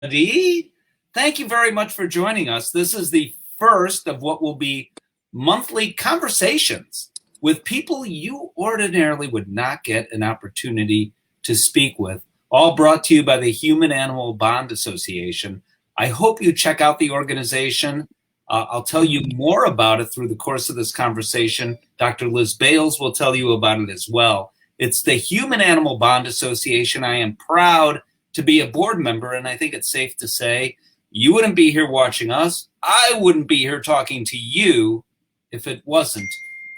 Dee. Thank you very much for joining us. This is the first of what will be monthly conversations with people you ordinarily would not get an opportunity to speak with, all brought to you by the Human Animal Bond Association. I hope you check out the organization. I'll tell you more about it through the course of this conversation. Dr. Liz Bales will tell you about it as well. It's the Human Animal Bond Association. I am proud to be a board member, and I think it's safe to say you wouldn't be here watching us. I wouldn't be here talking to you if it wasn't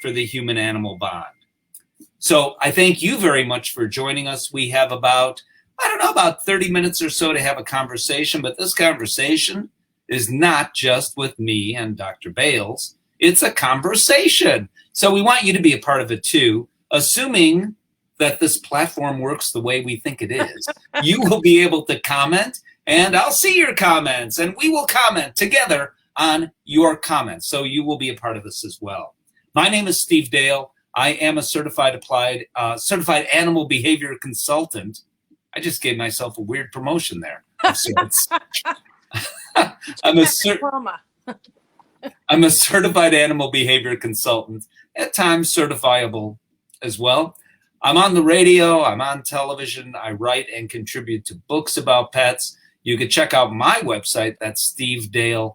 for the human animal bond. So I thank you very much for joining us. We have about 30 minutes or so to have a conversation, but this conversation is not just with me and Dr. Bales. It's a conversation. So we want you to be a part of it too, assuming that this platform works the way we think it is. You will be able to comment, and I'll see your comments, and we will comment together on your comments. So you will be a part of this as well. My name is Steve Dale. I am a certified animal behavior consultant. I just gave myself a weird promotion there. I'm a certified animal behavior consultant, at times certifiable as well. I'm on the radio, I'm on television, I write and contribute to books about pets. You can check out my website, that's stevedale.tv,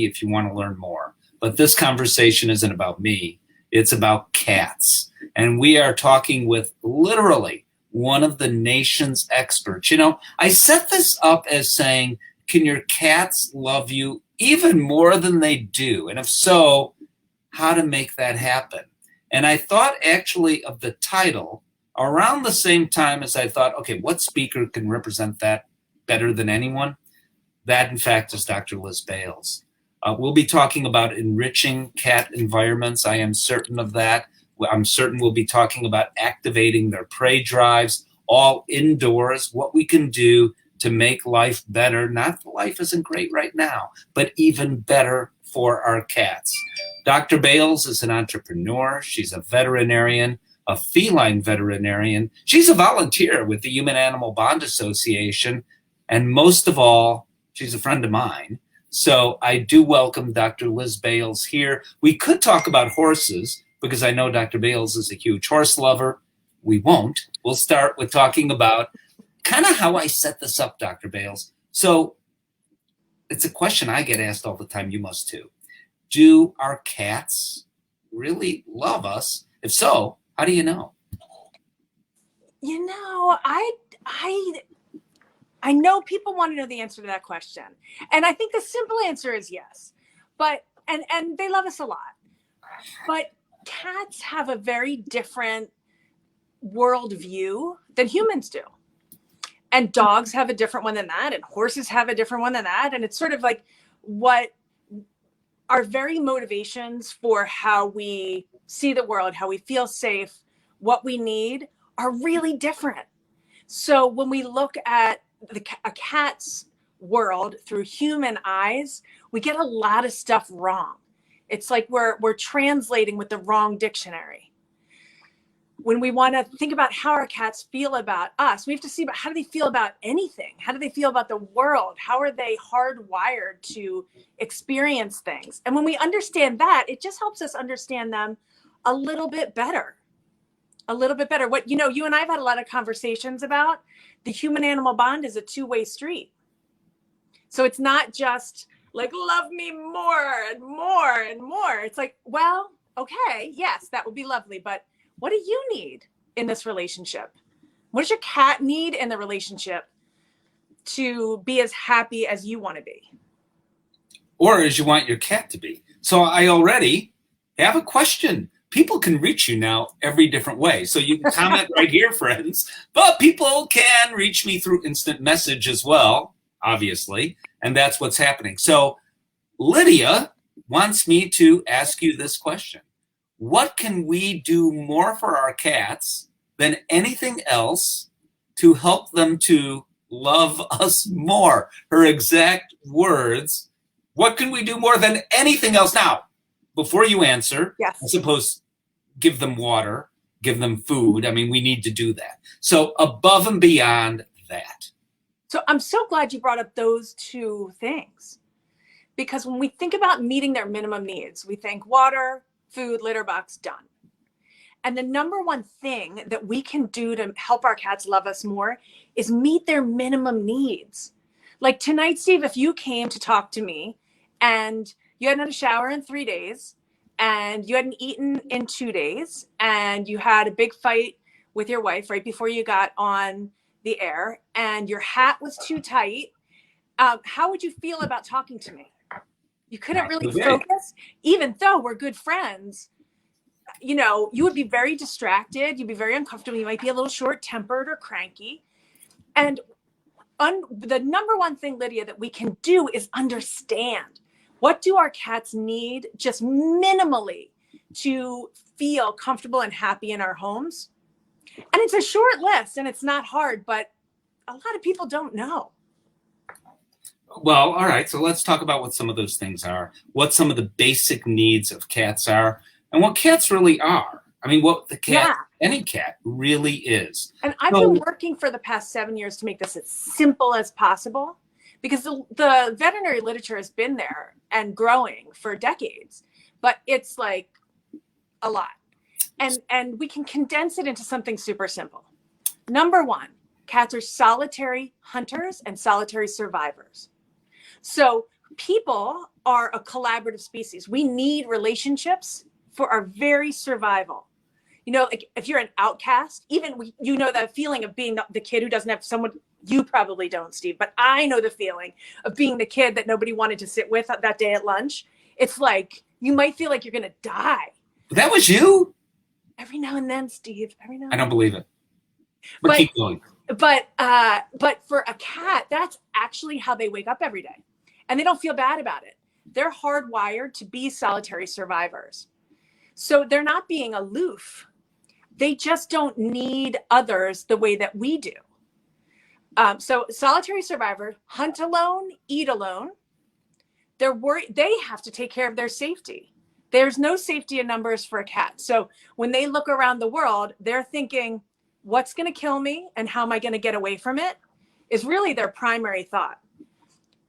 if you want to learn more. But this conversation isn't about me, it's about cats. And we are talking with literally one of the nation's experts. You know, I set this up as saying, can your cats love you even more than they do? And if so, how to make that happen? And I thought actually of the title around the same time as I thought, okay, what speaker can represent that better than anyone? That, in fact, is Dr. Liz Bales. We'll be talking about enriching cat environments. I am certain of that. I'm certain we'll be talking about activating their prey drives, all indoors, what we can do to make life better. Not that life isn't great right now, but even better for our cats. Dr. Bales is an entrepreneur. She's a veterinarian, a feline veterinarian. She's a volunteer with the Human Animal Bond Association. And most of all, she's a friend of mine. So I do welcome Dr. Liz Bales here. We could talk about horses because I know Dr. Bales is a huge horse lover. We won't. We'll start with talking about kind of how I set this up, Dr. Bales. So it's a question I get asked all the time. You must too. Do our cats really love us? If so, how do you know? You know, I know people want to know the answer to that question. And I think the simple answer is yes. But and they love us a lot. But cats have a very different worldview than humans do. And dogs have a different one than that, and horses have a different one than that. And it's sort of like what our very motivations for how we see the world, how we feel safe, what we need are really different. So when we look at a cat's world through human eyes, we get a lot of stuff wrong. It's like we're translating with the wrong dictionary. When we want to think about how our cats feel about us, we have to see about how do they feel about anything? How do they feel about the world? How are they hardwired to experience things? And when we understand that, it just helps us understand them a little bit better. A little bit better. What, you know, you and I have had a lot of conversations about the human animal bond is a two-way street. So it's not just like, love me more and more and more. It's like, well, okay, yes, that would be lovely, but what do you need in this relationship? What does your cat need in the relationship to be as happy as you want to be? Or as you want your cat to be. So I already have a question. People can reach you now every different way. So you can comment right here, friends. But people can reach me through instant message as well, obviously. And that's what's happening. So Lydia wants me to ask you this question. What can we do more for our cats than anything else to help them to love us more? Her exact words, what can we do more than anything else? Now, before you answer, yes. I suppose give them water, give them food. I mean, we need to do that. So above and beyond that, So I'm so glad you brought up those two things, because when we think about meeting their minimum needs, we think water, food, litter box, done. And the number one thing that we can do to help our cats love us more is meet their minimum needs. Like tonight, Steve, if you came to talk to me and you hadn't had a shower in 3 days and you hadn't eaten in 2 days and you had a big fight with your wife right before you got on the air and your hat was too tight, how would you feel about talking to me? You couldn't really focus, even though we're good friends. You know, you would be very distracted. You'd be very uncomfortable. You might be a little short-tempered or cranky. And the number one thing, Lydia, that we can do is understand, what do our cats need just minimally to feel comfortable and happy in our homes? And it's a short list and it's not hard, but a lot of people don't know. Well, all right. So let's talk about what some of those things are, what some of the basic needs of cats are, and what cats really are. I mean, what the cat, any cat really is. And I've been working for the past 7 years to make this as simple as possible, because the veterinary literature has been there and growing for decades, but it's like a lot. And we can condense it into something super simple. Number one, cats are solitary hunters and solitary survivors. So people are a collaborative species. We need relationships for our very survival. You know, like if you're an outcast, even you know that feeling of being the kid who doesn't have someone. You probably don't, Steve, but I know the feeling of being the kid that nobody wanted to sit with that day at lunch. It's like you might feel like you're going to die. That was you? Every now and then, Steve. Every now and I don't believe it. But keep going. But for a cat, that's actually how they wake up every day. And they don't feel bad about it. They're hardwired to be solitary survivors. So they're not being aloof. They just don't need others the way that we do. So solitary survivor, hunt alone, eat alone. They're worried. They have to take care of their safety. There's no safety in numbers for a cat. So when they look around the world, they're thinking, what's going to kill me and how am I going to get away from it, is really their primary thought.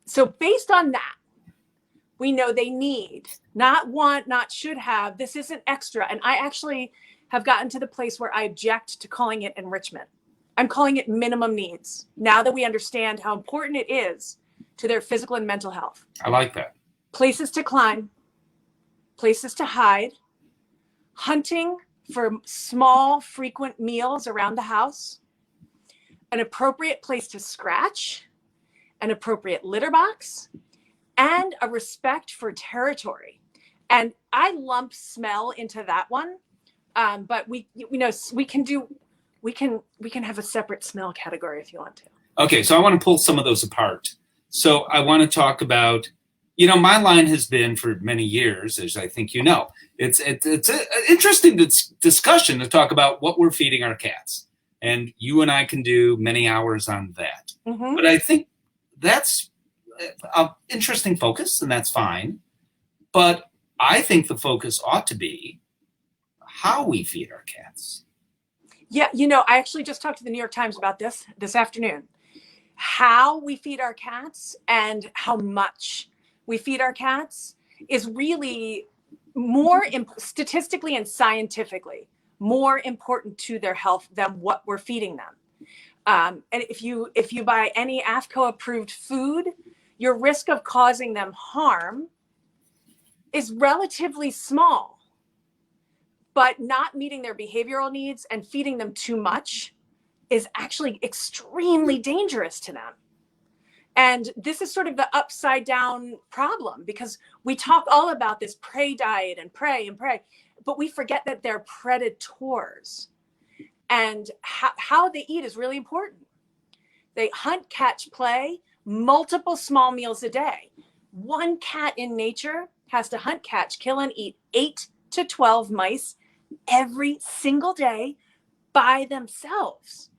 So based on that, we know they need, not want, not should have. This isn't extra. And I actually have gotten to the place where I object to calling it enrichment. I'm calling it minimum needs, now that we understand how important it is to their physical and mental health. I like that. Places to climb, places to hide, hunting for small, frequent meals around the house, an appropriate place to scratch, an appropriate litter box, and a respect for territory. And I lump smell into that one, but we can have a separate smell category if you want to. Okay, so I want to pull some of those apart. So I want to talk about, my line has been for many years, as I think you know, it's an interesting discussion to talk about what we're feeding our cats. And you and I can do many hours on that. Mm-hmm. But I think that's an interesting focus, and that's fine. But I think the focus ought to be how we feed our cats. Yeah, I actually just talked to the New York Times about this afternoon. How we feed our cats and how much we feed our cats is really more statistically and scientifically more important to their health than what we're feeding them. And if you buy any AAFCO approved food, your risk of causing them harm is relatively small. But not meeting their behavioral needs and feeding them too much is actually extremely dangerous to them. And this is sort of the upside down problem, because we talk all about this prey diet and prey, but we forget that they're predators. And how they eat is really important. They hunt, catch, play, multiple small meals a day. One cat in nature has to hunt, catch, kill, and eat 8 to 12 mice every single day by themselves.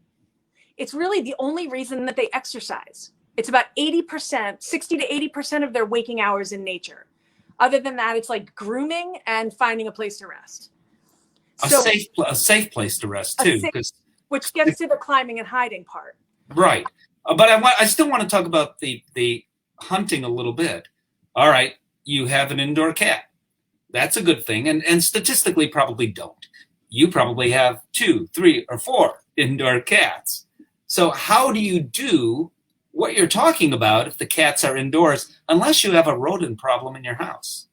It's really the only reason that they exercise. It's about 80%, 60 to 80% of their waking hours in nature. Other than that, it's like grooming and finding a place to rest. A safe place to rest too. Which gets to the climbing and hiding part. Right. But I still want to talk about the hunting a little bit. All right, you have an indoor cat. That's a good thing, and statistically probably don't. You probably have 2, 3, or 4 indoor cats. So how do you do what you're talking about if the cats are indoors, unless you have a rodent problem in your house?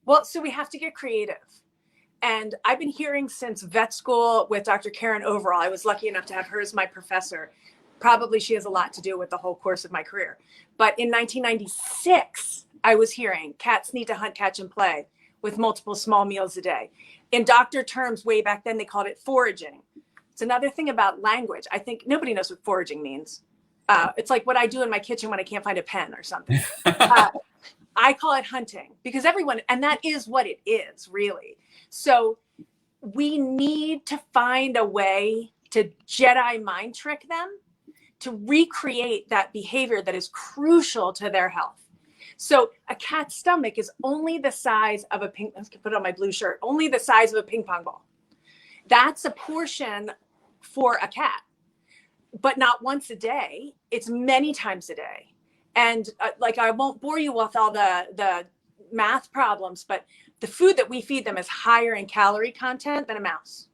Well, so we have to get creative. And I've been hearing since vet school with Dr. Karen Overall. I was lucky enough to have her as my professor. Probably she has a lot to do with the whole course of my career. But in 1996, I was hearing cats need to hunt, catch, and play with multiple small meals a day. In doctor terms, way back then, they called it foraging. It's another thing about language. I think nobody knows what foraging means. It's like what I do in my kitchen when I can't find a pen or something. I call it hunting because everyone, and that is what it is, really. So we need to find a way to Jedi mind trick them to recreate that behavior that is crucial to their health. So a cat's stomach is only the size of a ping, let's put on my blue shirt, only the size of a ping pong ball. That's a portion for a cat, but not once a day. It's many times a day. And like, I won't bore you with all the math problems, but the food that we feed them is higher in calorie content than a mouse.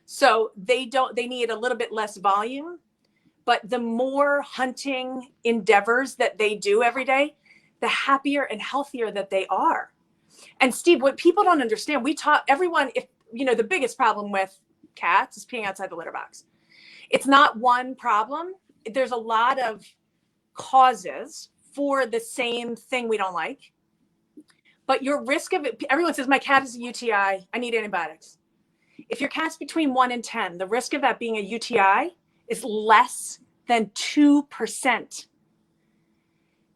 So they need a little bit less volume, but the more hunting endeavors that they do every day, the happier and healthier that they are. And Steve, what people don't understand, we taught everyone, if you know, the biggest problem with cats is peeing outside the litter box. It's not one problem. There's a lot of causes for the same thing we don't like. But your risk of it, everyone says, my cat is a UTI, I need antibiotics. If your cat's between 1 and 10, the risk of that being a UTI is less than 2%.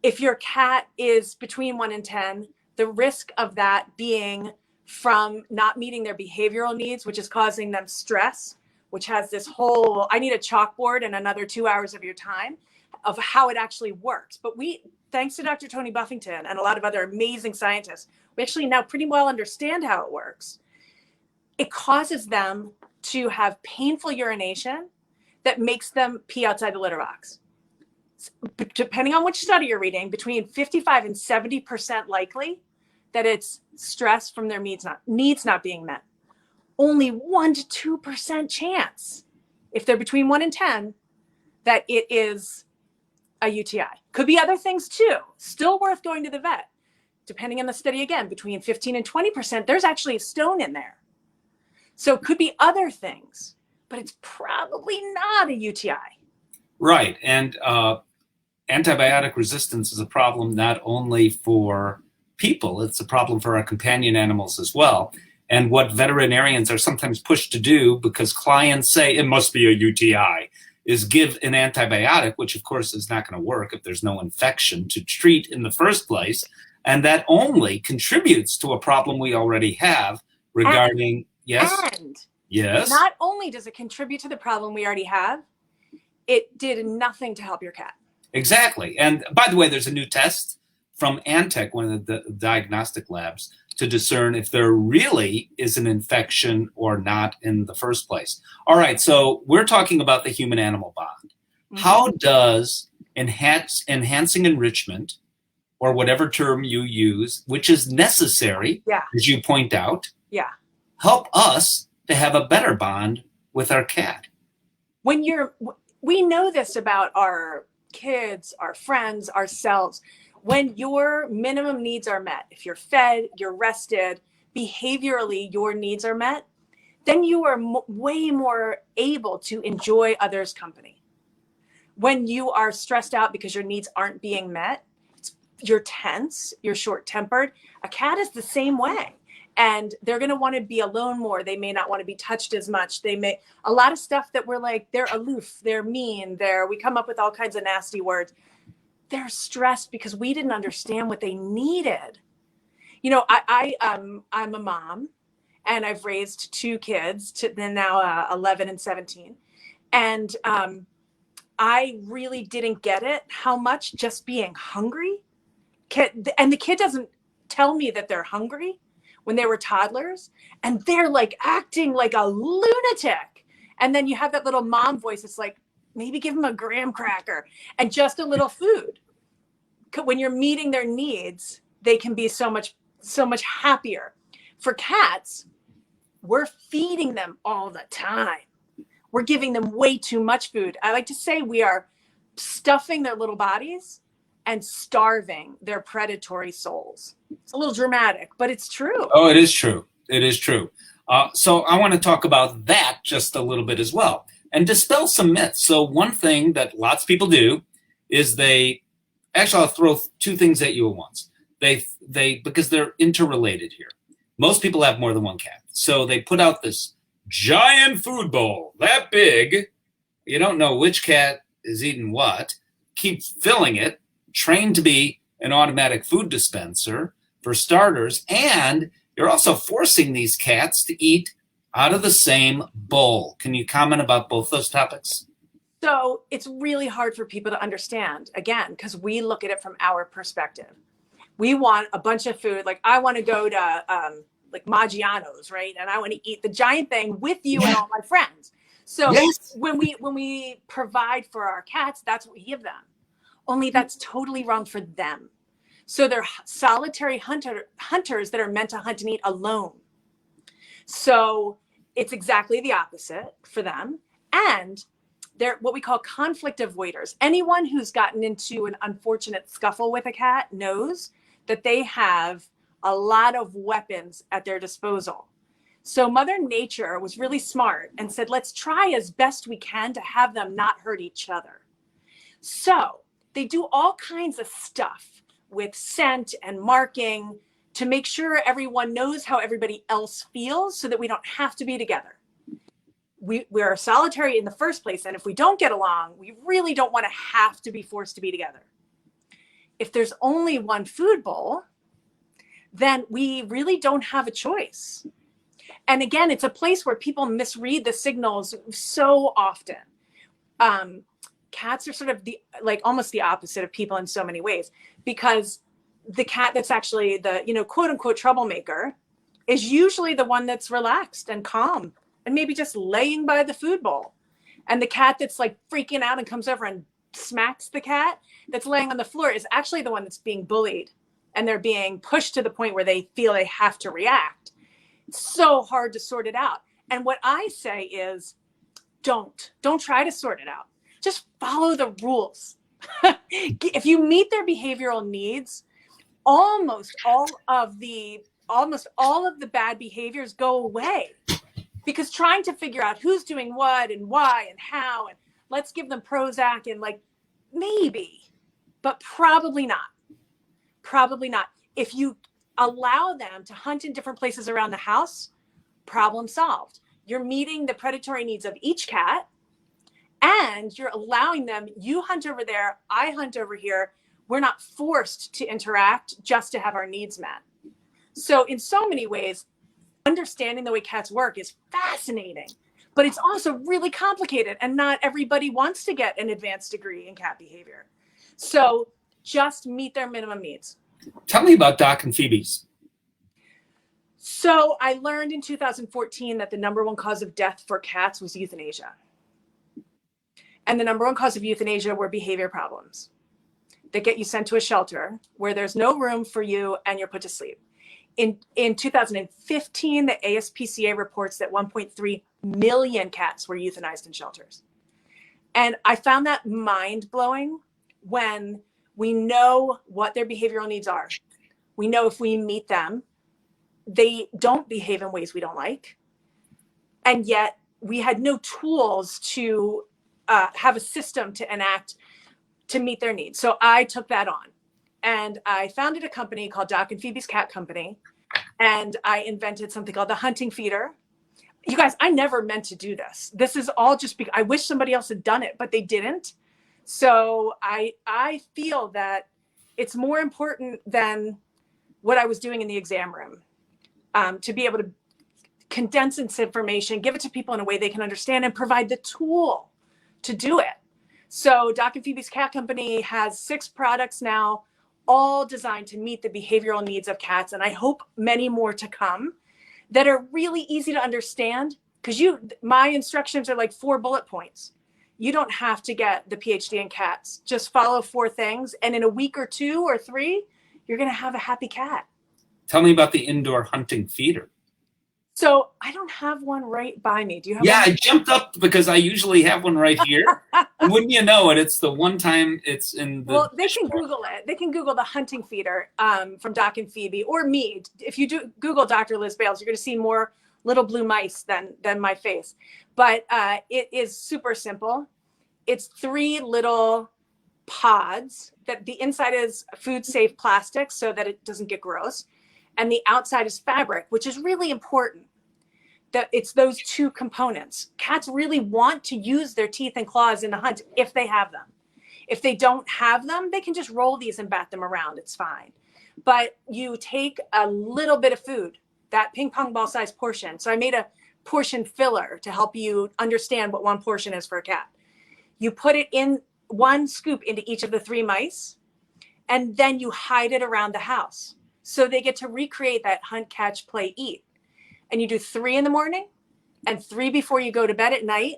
If your cat is between 1 and 10, the risk of that being from not meeting their behavioral needs, which is causing them stress, which has this whole, I need a chalkboard and another 2 hours of your time of how it actually works. But we, thanks to Dr. Tony Buffington and a lot of other amazing scientists, we actually now pretty well understand how it works. It causes them to have painful urination that makes them pee outside the litter box. Depending on which study you're reading, between 55 and 70% likely that it's stress from their needs not being met. Only 1 to 2% chance, if they're between 1 and 10, that it is a UTI. Could be other things too. Still worth going to the vet. Depending on the study, again, between 15 and 20%, there's actually a stone in there. So it could be other things, but it's probably not a UTI. Right. And antibiotic resistance is a problem not only for people, it's a problem for our companion animals as well. And what veterinarians are sometimes pushed to do, because clients say it must be a UTI, is give an antibiotic, which of course is not going to work if there's no infection to treat in the first place. And that only contributes to a problem we already have regarding, yes. Not only does it contribute to the problem we already have, it did nothing to help your cat. Exactly. And by the way, there's a new test from Antec, one of the diagnostic labs, to discern if there really is an infection or not in the first place. All right, so we're talking about the human-animal bond. Mm-hmm. How does enhancing enrichment, or whatever term you use, which is necessary, as you point out, help us to have a better bond with our cat? We know this about our kids, our friends, ourselves. When your minimum needs are met, if you're fed, you're rested, behaviorally your needs are met, then you are way more able to enjoy others' company. When you are stressed out because your needs aren't being met, you're tense, you're short-tempered. A cat is the same way. And they're going to want to be alone more. They may not want to be touched as much. They may, a lot of stuff that we're like, they're aloof, they're mean, we come up with all kinds of nasty words. They're stressed because we didn't understand what they needed. You know, I'm a mom and I've raised 2 kids, they're now 11 and 17. And I really didn't get it, how much just being hungry. And the kid doesn't tell me that they're hungry when they were toddlers, and they're like acting like a lunatic. And then you have that little mom voice. It's like, Maybe give them a graham cracker and just a little food. When you're meeting their needs, they can be so much happier. For cats, we're feeding them all the time. We're giving them way too much food. I like to say we are stuffing their little bodies and starving their predatory souls. It's a little dramatic, but it's true. Oh, it is true. It is true. So I want to talk about that just a little bit as well and dispel some myths. So one thing that lots of people do is actually, I'll throw two things at you at once. Because they're interrelated here. Most people have more than one cat. So they put out this giant food bowl that big. You don't know which cat is eating what. Keep filling it, trained to be an automatic food dispenser for starters. And you're also forcing these cats to eat out of the same bowl. Can you comment about both those topics? So it's really hard for people to understand, again, because we look at it from our perspective. We want a bunch of food. Like I want to go to like Maggiano's, right? And I want to eat the giant thing with you and all my friends. So Yes. when we provide for our cats, that's what we give them. Only that's totally wrong for them. So they're solitary hunters that are meant to hunt and eat alone. So it's exactly the opposite for them. And they're what we call conflict avoiders. Anyone who's gotten into an unfortunate scuffle with a cat knows that they have a lot of weapons at their disposal. So Mother Nature was really smart and said, let's try as best we can to have them not hurt each other. So they do all kinds of stuff with scent and marking to make sure everyone knows how everybody else feels so that we don't have to be together. We are solitary in the first place. And if we don't get along, we really don't want to have to be forced to be together. If there's only one food bowl, then we really don't have a choice. And again, it's a place where people misread the signals so often. Cats are sort of almost the opposite of people in so many ways, because the cat that's actually the, quote unquote troublemaker is usually the one that's relaxed and calm and maybe just laying by the food bowl. And the cat that's like freaking out and comes over and smacks the cat that's laying on the floor is actually the one that's being bullied, and they're being pushed to the point where they feel they have to react. It's so hard to sort it out. And what I say is, don't try to sort it out. Just follow the rules. If you meet their behavioral needs, almost all of the bad behaviors go away. Because trying to figure out who's doing what and why and how, and let's give them Prozac and maybe, but probably not. Probably not. If you allow them to hunt in different places around the house, problem solved. You're meeting the predatory needs of each cat, and you're allowing them, you hunt over there, I hunt over here. We're not forced to interact just to have our needs met. So in so many ways, understanding the way cats work is fascinating, but it's also really complicated, and not everybody wants to get an advanced degree in cat behavior. So just meet their minimum needs. Tell me about Doc and Phoebe's. So I learned in 2014 that the number one cause of death for cats was euthanasia. And the number one cause of euthanasia were behavior problems that get you sent to a shelter where there's no room for you and you're put to sleep. In 2015, the ASPCA reports that 1.3 million cats were euthanized in shelters. And I found that mind-blowing when we know what their behavioral needs are. We know if we meet them, they don't behave in ways we don't like. And yet we had no tools to have a system to enact to meet their needs. So I took that on. And I founded a company called Doc and Phoebe's Cat Company. And I invented something called the hunting feeder. You guys, I never meant to do this. This is all just because I wish somebody else had done it, but they didn't. So I feel that it's more important than what I was doing in the exam room, to be able to condense this information, give it to people in a way they can understand, and provide the tool to do it. So Doc and Phoebe's Cat Company has 6 products now, all designed to meet the behavioral needs of cats. And I hope many more to come that are really easy to understand, because my instructions are like 4 bullet points. You don't have to get the PhD in cats. Just follow 4 things, and in a week or 2 or 3, you're going to have a happy cat. Tell me about the indoor hunting feeder. So I don't have one right by me. Do you have Yeah, one? I jumped up because I usually have one right here. And wouldn't you know it, it's the one time it's in the... Well, they can Google it. They can Google the hunting feeder from Doc and Phoebe, or me. If you do Google Dr. Liz Bales, you're going to see more little blue mice than my face. But it is super simple. It's 3 little pods that the inside is food safe plastic so that it doesn't get gross. And the outside is fabric, which is really important. That it's those 2 components. Cats really want to use their teeth and claws in the hunt if they have them. If they don't have them, they can just roll these and bat them around. It's fine. But you take a little bit of food, that ping pong ball size portion. So I made a portion filler to help you understand what 1 portion is for a cat. You put it in 1 scoop into each of the 3 mice, and then you hide it around the house. So they get to recreate that hunt, catch, play, eat. And you do 3 in the morning and 3 before you go to bed at night.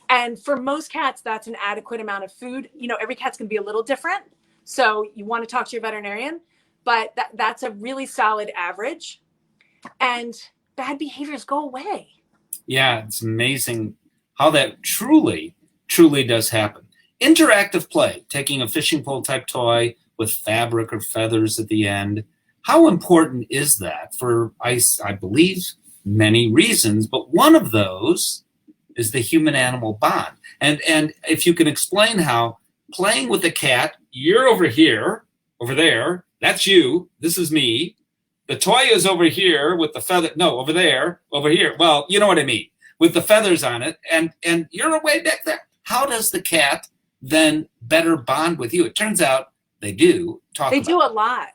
And for most cats, that's an adequate amount of food. You know, every cat's going to be a little different. So you want to talk to your veterinarian, but that's a really solid average. And bad behaviors go away. Yeah, it's amazing how that truly does happen. Interactive play, taking a fishing pole type toy with fabric or feathers at the end. How important is that for, I believe, many reasons, but one of those is the human-animal bond. And if you can explain how playing with a cat, you're over here, over there, that's you, this is me. The toy is over here with the feather, no, over there, over here. Well, you know what I mean, with the feathers on it, and you're way back there. How does the cat then better bond with you? It turns out they do talk They about do a lot.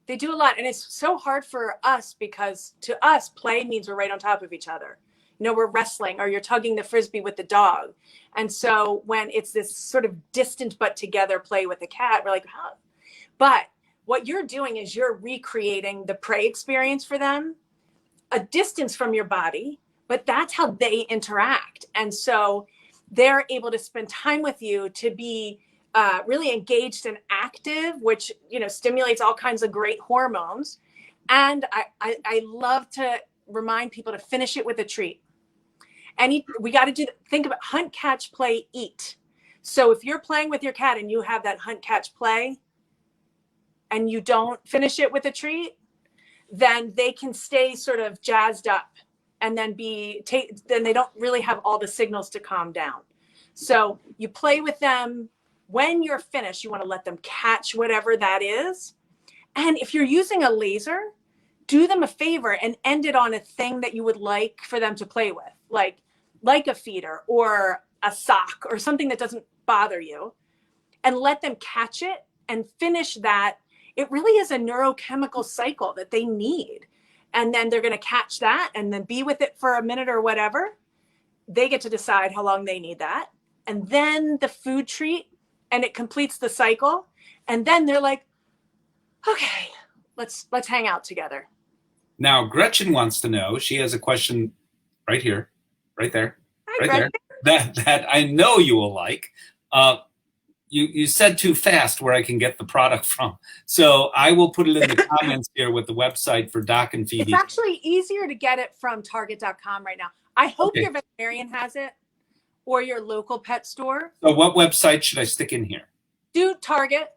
They do a lot. And it's so hard for us because to us, play means we're right on top of each other. You know, we're wrestling or you're tugging the Frisbee with the dog. And so when it's this sort of distant but together play with the cat, we're like, huh. But what you're doing is you're recreating the prey experience for them, a distance from your body, but that's how they interact. And so they're able to spend time with you to be really engaged and active, which, you know, stimulates all kinds of great hormones. And I love to remind people to finish it with a treat. And we got to think about hunt, catch, play, eat. So if you're playing with your cat and you have that hunt, catch, play, and you don't finish it with a treat, then they can stay sort of jazzed up and then then they don't really have all the signals to calm down. So you play with them. When you're finished, you want to let them catch whatever that is. And if you're using a laser, do them a favor and end it on a thing that you would like for them to play with, like a feeder or a sock or something that doesn't bother you, and let them catch it and finish that. It really is a neurochemical cycle that they need. And then they're going to catch that and then be with it for a minute or whatever. They get to decide how long they need that. And then the food treat, and it completes the cycle. And then they're like, okay, let's hang out together. Now, Gretchen wants to know, she has a question right here, right there, Hi, right there, that I know you will like. You said too fast where I can get the product from. So I will put it in the comments here with the website for Doc and Phoebe. It's actually easier to get it from Target.com right now. I hope your veterinarian has it or your local pet store. So what website should I stick in here? Do Target.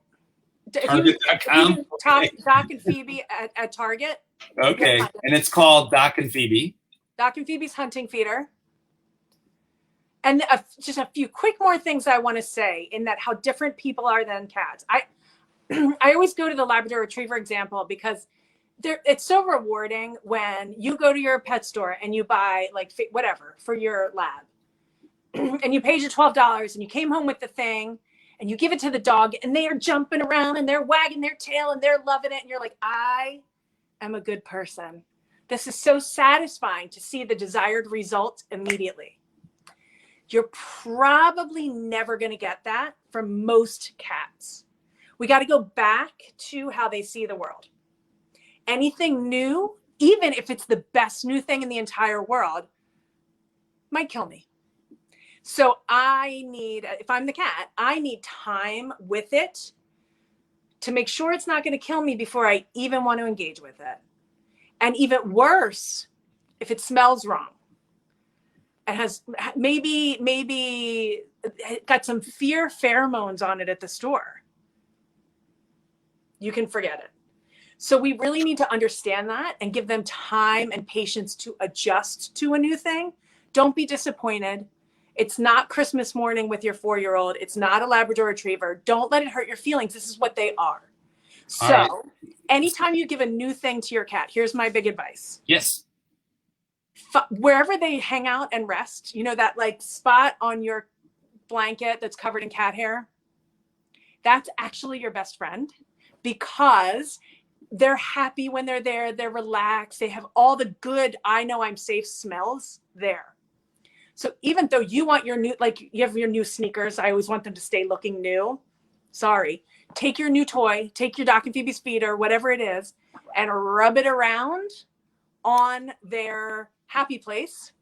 Target.com. Doc and Phoebe at Target. Okay. And it's called Doc and Phoebe. Doc and Phoebe's hunting feeder. And just a few quick more things I want to say in that how different people are than cats. I always go to the Labrador Retriever example because it's so rewarding when you go to your pet store and you buy like whatever for your lab and you paid your $12 and you came home with the thing and you give it to the dog and they are jumping around and they're wagging their tail and they're loving it. And you're like, I am a good person. This is so satisfying to see the desired result immediately. You're probably never going to get that from most cats. We got to go back to how they see the world. Anything new, even if it's the best new thing in the entire world, might kill me. So if I'm the cat, I need time with it to make sure it's not going to kill me before I even want to engage with it. And even worse, if it smells wrong. It has maybe got some fear pheromones on it at the store. You can forget it. So we really need to understand that and give them time and patience to adjust to a new thing. Don't be disappointed. It's not Christmas morning with your 4-year-old. It's not a Labrador Retriever. Don't let it hurt your feelings. This is what they are. So right. Anytime you give a new thing to your cat, here's my big advice. Yes. Wherever they hang out and rest, you know, that like spot on your blanket that's covered in cat hair, that's actually your best friend, because they're happy when they're there. They're relaxed. They have all the good, I know I'm safe smells there. So even though you want your new, like you have your new sneakers, I always want them to stay looking new. Sorry. Take your new toy, take your Doc and Phoebe speeder, whatever it is, and rub it around on their happy place,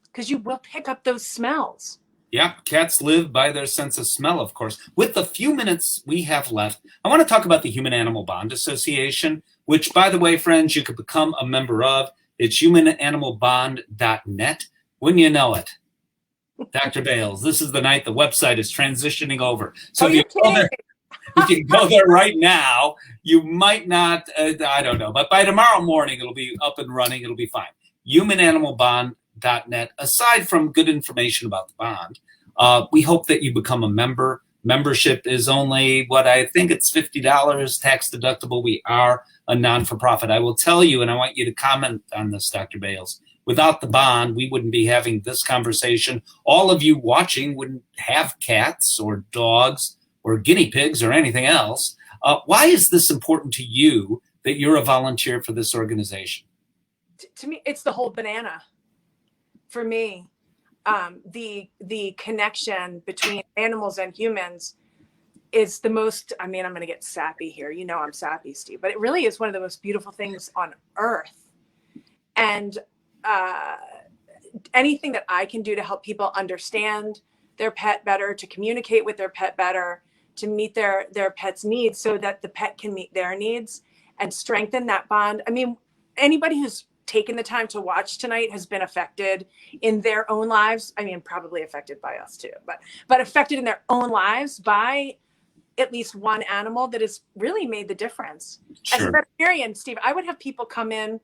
because you will pick up those smells. Yeah, cats live by their sense of smell, of course. With the few minutes we have left, I want to talk about the Human-Animal Bond Association, which, by the way, friends, you could become a member of. It's humananimalbond.net. Wouldn't you know it? Dr. Bales, this is the night the website is transitioning over. So if you go there right now, you might not, I don't know, but by tomorrow morning, it'll be up and running. It'll be fine. humananimalbond.net. Aside from good information about the bond, we hope that you become a member. Membership is only I think it's $50, tax deductible. We are a non-for-profit. I will tell you, and I want you to comment on this, Dr. Bales. Without the bond, we wouldn't be having this conversation. All of you watching wouldn't have cats or dogs or guinea pigs or anything else. Why is this important to you that you're a volunteer for this organization? To me, it's the whole banana. For me, the connection between animals and humans is the most, I'm going to get sappy here. You know I'm sappy, Steve, but it really is one of the most beautiful things on earth. And anything that I can do to help people understand their pet better, to communicate with their pet better, to meet their pet's needs so that the pet can meet their needs and strengthen that bond. I mean, anybody who's taken the time to watch tonight has been affected in their own lives. I mean, probably affected by us too, but affected in their own lives by at least one animal that has really made the difference. Sure. As a veterinarian, Steve, I would have people come in.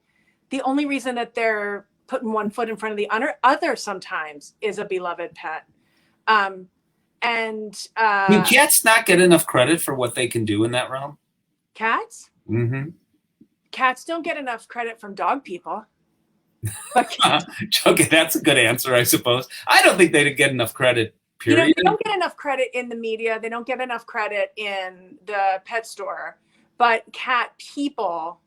The only reason that they're putting one foot in front of the other sometimes is a beloved pet. Do cats not get enough credit for what they can do in that realm? Cats? Mm-hmm. Cats don't get enough credit from dog people. Okay, that's a good answer, I suppose. I don't think they get enough credit, period. They don't get enough credit in the media. They don't get enough credit in the pet store. But cat people,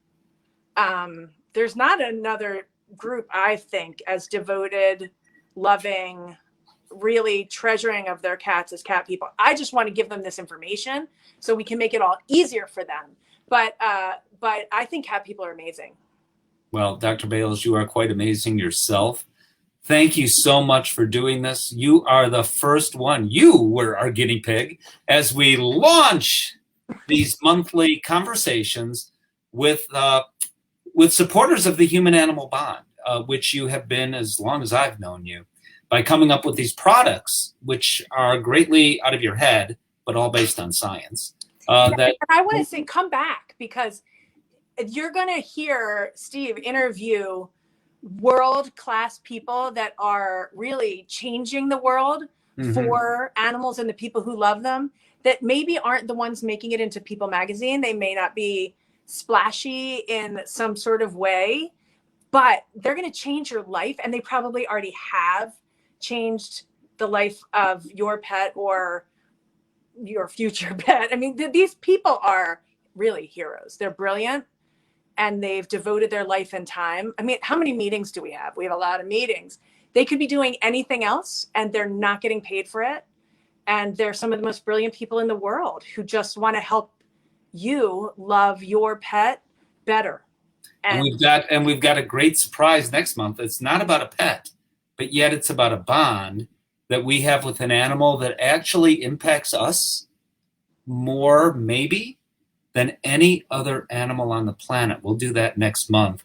there's not another group, I think, as devoted, loving, really treasuring of their cats as cat people. I just want to give them this information so we can make it all easier for them. But I think cat people are amazing. Well, Dr. Bales, you are quite amazing yourself. Thank you so much for doing this. You are the first one. You were our guinea pig as we launch these monthly conversations with supporters of the human-animal bond, which you have been as long as I've known you, by coming up with these products, which are greatly out of your head, but all based on science. And I want to say, come back, because you're going to hear Steve interview world-class people that are really changing the world for animals and the people who love them, that maybe aren't the ones making it into People magazine. They may not be splashy in some sort of way, but they're going to change your life, and they probably already have changed the life of your pet or your future pet. I mean, these people are really heroes. They're brilliant, and they've devoted their life and time. I mean, how many meetings do we have? We have a lot of meetings. They could be doing anything else, and they're not getting paid for it. And they're some of the most brilliant people in the world who just want to help you love your pet better. And we've got a great surprise next month. It's not about a pet, but yet it's about a bond that we have with an animal that actually impacts us more, maybe, than any other animal on the planet. We'll do that next month.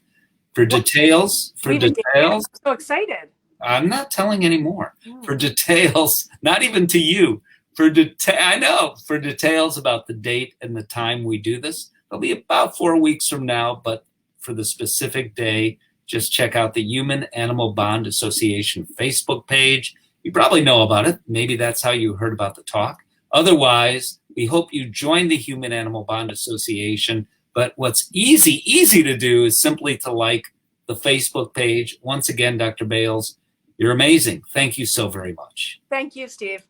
For details, I'm so excited. I'm not telling anymore. For details, not even to you, for details about the date and the time we do this, it'll be about 4 weeks from now, but for the specific day, just check out the Human Animal Bond Association Facebook page. You probably know about it. Maybe that's how you heard about the talk. Otherwise, we hope you join the Human Animal Bond Association. But what's easy to do is simply to like the Facebook page. Once again, Dr. Bales, you're amazing. Thank you so very much. Thank you, Steve.